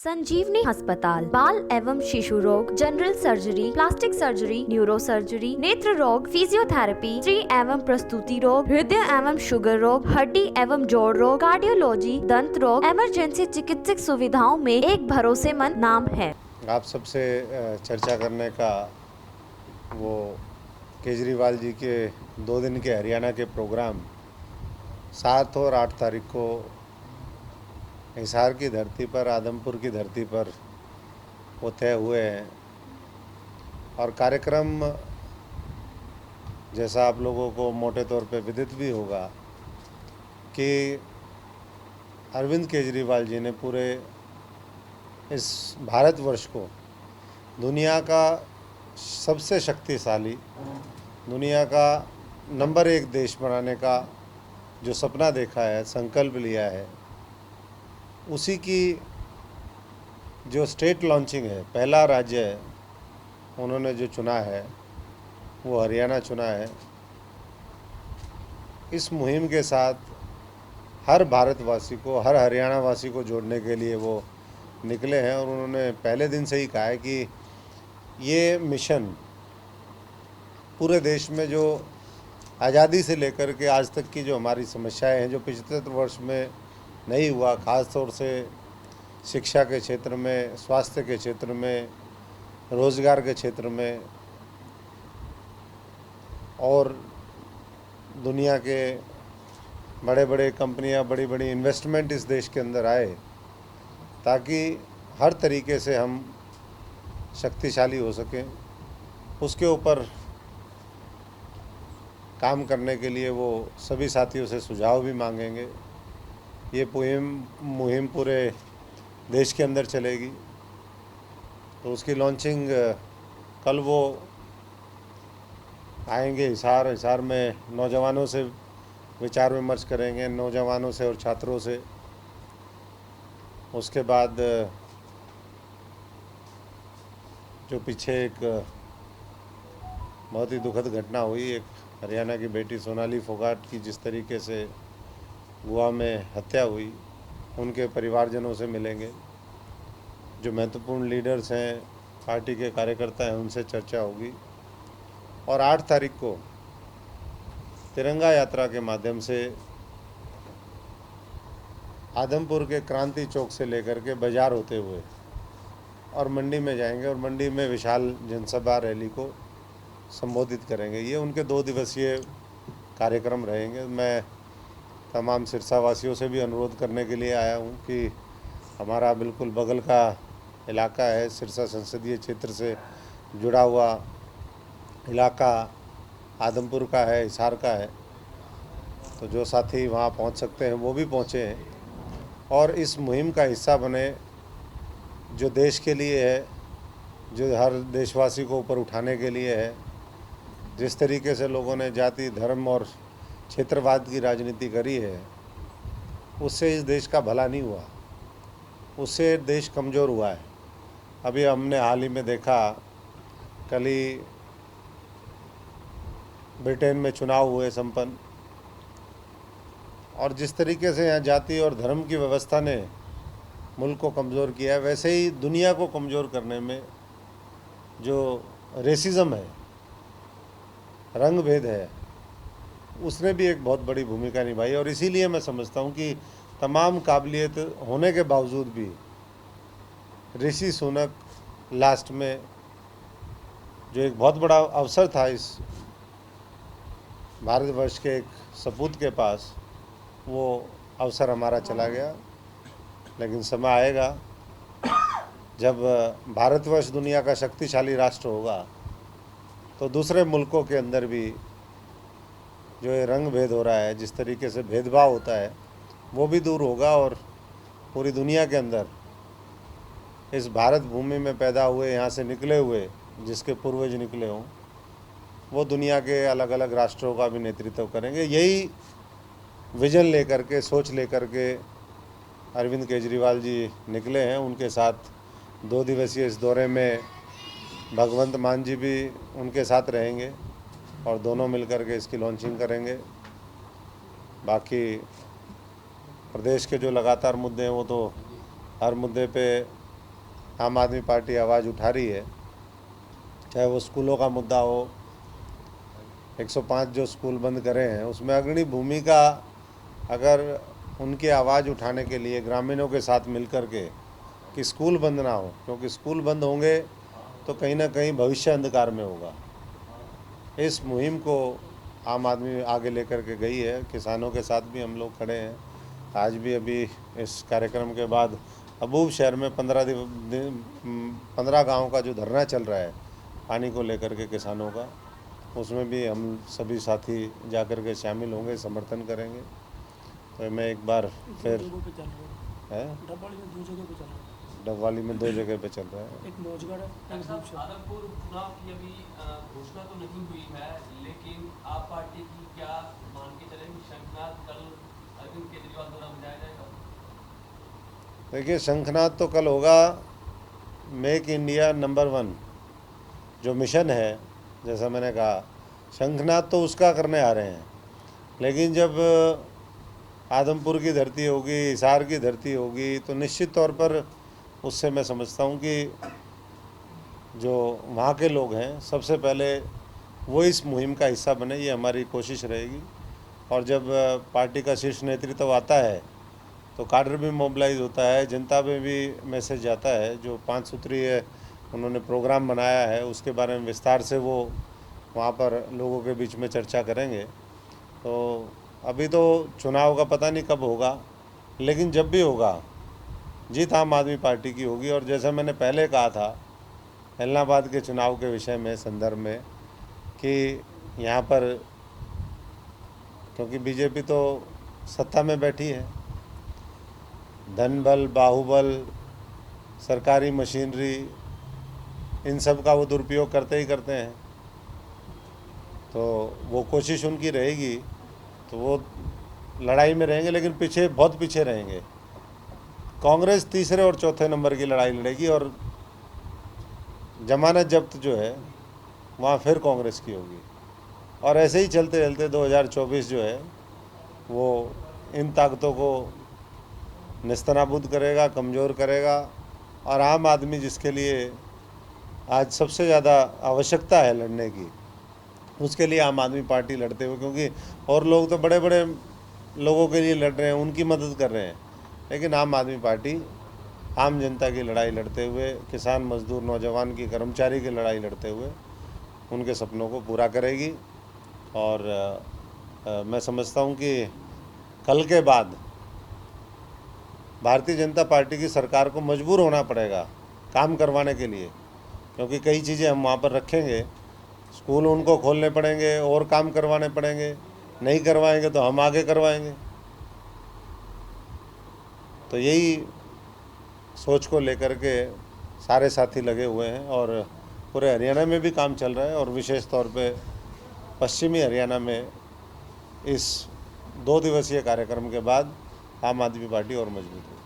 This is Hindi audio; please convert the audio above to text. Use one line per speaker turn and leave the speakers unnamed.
संजीवनी अस्पताल बाल एवं शिशु रोग, general surgery, plastic surgery, neuro surgery, नेत्र रोग, फिजियोथेरेपी, स्त्री एवं प्रसूति रोग, हृदय एवं शुगर रोग, हड्डी एवं जोड़ रोग, कार्डियोलॉजी, दंत रोग, इमरजेंसी चिकित्सक सुविधाओं में एक भरोसेमंद नाम है।
आप सबसे चर्चा करने का वो केजरीवाल जी के 2 दिन के हरियाणा के प्रोग्राम 7 और 8 तारीख को हिसार की धरती पर, आदमपुर की धरती पर वो तय हुए हैं। और कार्यक्रम जैसा आप लोगों को मोटे तौर पे विदित भी होगा कि अरविंद केजरीवाल जी ने पूरे इस भारतवर्ष को दुनिया का सबसे शक्तिशाली, दुनिया का नंबर 1 देश बनाने का जो सपना देखा है, संकल्प लिया है, उसी की जो स्टेट लॉन्चिंग है, पहला राज्य उन्होंने जो चुना है वो हरियाणा चुना है। इस मुहिम के साथ हर भारतवासी को, हर हरियाणा वासी को जोड़ने के लिए वो निकले हैं। और उन्होंने पहले दिन से ही कहा है कि ये मिशन पूरे देश में जो आज़ादी से लेकर के आज तक की जो हमारी समस्याएं हैं, जो 75 वर्ष में नहीं हुआ, ख़ास तौर से शिक्षा के क्षेत्र में, स्वास्थ्य के क्षेत्र में, रोज़गार के क्षेत्र में, और दुनिया के बड़े बड़े कंपनियां, बड़ी बड़ी इन्वेस्टमेंट इस देश के अंदर आए, ताकि हर तरीके से हम शक्तिशाली हो सकें, उसके ऊपर काम करने के लिए वो सभी साथियों से सुझाव भी मांगेंगे। ये मुहिम पूरे देश के अंदर चलेगी। तो उसकी लॉन्चिंग कल वो आएंगे हिसार में, नौजवानों से विचार विमर्श करेंगे, नौजवानों से और छात्रों से। उसके बाद जो पीछे एक बहुत ही दुखद घटना हुई, एक हरियाणा की बेटी सोनाली फोगाट की जिस तरीके से गोवा में हत्या हुई, उनके परिवारजनों से मिलेंगे। जो महत्वपूर्ण लीडर्स हैं, पार्टी के कार्यकर्ता हैं, उनसे चर्चा होगी। और 8 तारीख को तिरंगा यात्रा के माध्यम से आदमपुर के क्रांति चौक से लेकर के बाजार होते हुए और मंडी में जाएंगे, और मंडी में विशाल जनसभा रैली को संबोधित करेंगे। ये उनके 2 दिवसीय कार्यक्रम रहेंगे। मैं तमाम सिरसा वासियों से भी अनुरोध करने के लिए आया हूँ कि हमारा बिल्कुल बगल का इलाका है, सिरसा संसदीय क्षेत्र से जुड़ा हुआ इलाका आदमपुर का है, हिसार का है। तो जो साथी वहाँ पहुँच सकते हैं वो भी पहुँचे हैं और इस मुहिम का हिस्सा बने, जो देश के लिए है, जो हर देशवासी को ऊपर उठाने के लिए है। जिस तरीके से लोगों ने जाति, धर्म और क्षेत्रवाद की राजनीति करी है, उससे इस देश का भला नहीं हुआ, उससे देश कमज़ोर हुआ है। अभी हमने हाल ही में देखा, कल ही ब्रिटेन में चुनाव हुए संपन्न, और जिस तरीके से यहाँ जाति और धर्म की व्यवस्था ने मुल्क को कमज़ोर किया है, वैसे ही दुनिया को कमज़ोर करने में जो रेसिज्म है, रंग भेद है, उसने भी एक बहुत बड़ी भूमिका निभाई। और इसीलिए मैं समझता हूँ कि तमाम काबिलियत होने के बावजूद भी ऋषि सुनक लास्ट में, जो एक बहुत बड़ा अवसर था इस भारतवर्ष के एक सपूत के पास, वो अवसर हमारा चला गया। लेकिन समय आएगा जब भारतवर्ष दुनिया का शक्तिशाली राष्ट्र होगा, तो दूसरे मुल्कों के अंदर भी जो ये रंग भेद हो रहा है, जिस तरीके से भेदभाव होता है, वो भी दूर होगा। और पूरी दुनिया के अंदर इस भारत भूमि में पैदा हुए, यहाँ से निकले हुए, जिसके पूर्वज निकले हों, वो दुनिया के अलग अलग राष्ट्रों का भी नेतृत्व करेंगे। यही विजन लेकर के, सोच लेकर के अरविंद केजरीवाल जी निकले हैं। उनके साथ 2 दिवसीय इस दौरे में भगवंत मान जी भी उनके साथ रहेंगे और दोनों मिलकर के इसकी लॉन्चिंग करेंगे। बाकी प्रदेश के जो लगातार मुद्दे हैं, वो तो हर मुद्दे पे आम आदमी पार्टी आवाज़ उठा रही है, चाहे वो स्कूलों का मुद्दा हो। 105 जो स्कूल बंद करे हैं उसमें अग्रणी भूमिका अगर उनकी आवाज़ उठाने के लिए ग्रामीणों के साथ मिलकर के कि स्कूल बंद ना हो, क्योंकि स्कूल बंद होंगे तो कहीं ना कहीं भविष्य अंधकार में होगा। इस मुहिम को आम आदमी आगे लेकर के गई है। किसानों के साथ भी हम लोग खड़े हैं। आज भी अभी इस कार्यक्रम के बाद अबूब शहर में 15 गाँव का जो धरना चल रहा है पानी को लेकर के किसानों का, उसमें भी हम सभी साथी जाकर के शामिल होंगे, समर्थन करेंगे। तो मैं एक बार फिर है डबवाली में 2 जगह पे चल रहा है।
एक मौजगढ़ है, एक भूपशहर।
आदमपुर उपचुनाव की अभी घोषणा तो नहीं हुई है, लेकिन आप पार्टी की क्या मान के चलें कि शंखनाद कल अरविंद केजरीवाल द्वारा बजाया जाएगा?
देखिए, शंखनाद तो कल होगा। मेक इंडिया नंबर 1 जो मिशन है, जैसा मैंने कहा, शंखनाद तो उसका करने आ रहे हैं। लेकिन जब आदमपुर की धरती होगी, हिसार की धरती होगी, तो निश्चित तौर पर उससे मैं समझता हूँ कि जो वहाँ के लोग हैं सबसे पहले वो इस मुहिम का हिस्सा बने, ये हमारी कोशिश रहेगी। और जब पार्टी का शीर्ष नेतृत्व आता है तो काडर भी मोबिलाइज होता है, जनता में भी मैसेज जाता है। जो 5 सूत्रीय उन्होंने प्रोग्राम बनाया है उसके बारे में विस्तार से वो वहाँ पर लोगों के बीच में चर्चा करेंगे। तो अभी तो चुनाव का पता नहीं कब होगा, लेकिन जब भी होगा जीत आम आदमी पार्टी की होगी। और जैसा मैंने पहले कहा था इलाहाबाद के चुनाव के विषय में, संदर्भ में, कि यहाँ पर क्योंकि बीजेपी तो सत्ता में बैठी है, धन बल, बाहुबल, सरकारी मशीनरी, इन सब का वो दुरुपयोग करते ही करते हैं। तो वो कोशिश उनकी रहेगी, तो वो लड़ाई में रहेंगे, लेकिन पीछे, बहुत पीछे रहेंगे। कांग्रेस तीसरे और चौथे नंबर की लड़ाई लड़ेगी और जमानत जब्त जो है वहाँ फिर कांग्रेस की होगी। और ऐसे ही चलते चलते 2024 जो है वो इन ताकतों को नेस्तनाबूद करेगा, कमज़ोर करेगा। और आम आदमी जिसके लिए आज सबसे ज़्यादा आवश्यकता है लड़ने की, उसके लिए आम आदमी पार्टी लड़ते हुए, क्योंकि और लोग तो बड़े बड़े लोगों के लिए लड़ रहे हैं, उनकी मदद कर रहे हैं, लेकिन आम आदमी पार्टी आम जनता की लड़ाई लड़ते हुए, किसान, मजदूर, नौजवान की, कर्मचारी की लड़ाई लड़ते हुए उनके सपनों को पूरा करेगी। और मैं समझता हूँ कि कल के बाद भारतीय जनता पार्टी की सरकार को मजबूर होना पड़ेगा काम करवाने के लिए, क्योंकि कई चीज़ें हम वहाँ पर रखेंगे। स्कूल उनको खोलने पड़ेंगे और काम करवाने पड़ेंगे, नहीं करवाएंगे तो हम आगे करवाएंगे। तो यही सोच को लेकर के सारे साथी लगे हुए हैं और पूरे हरियाणा में भी काम चल रहा है। और विशेष तौर पे पश्चिमी हरियाणा में इस 2 दिवसीय कार्यक्रम के बाद आम आदमी पार्टी और मजबूत होगी।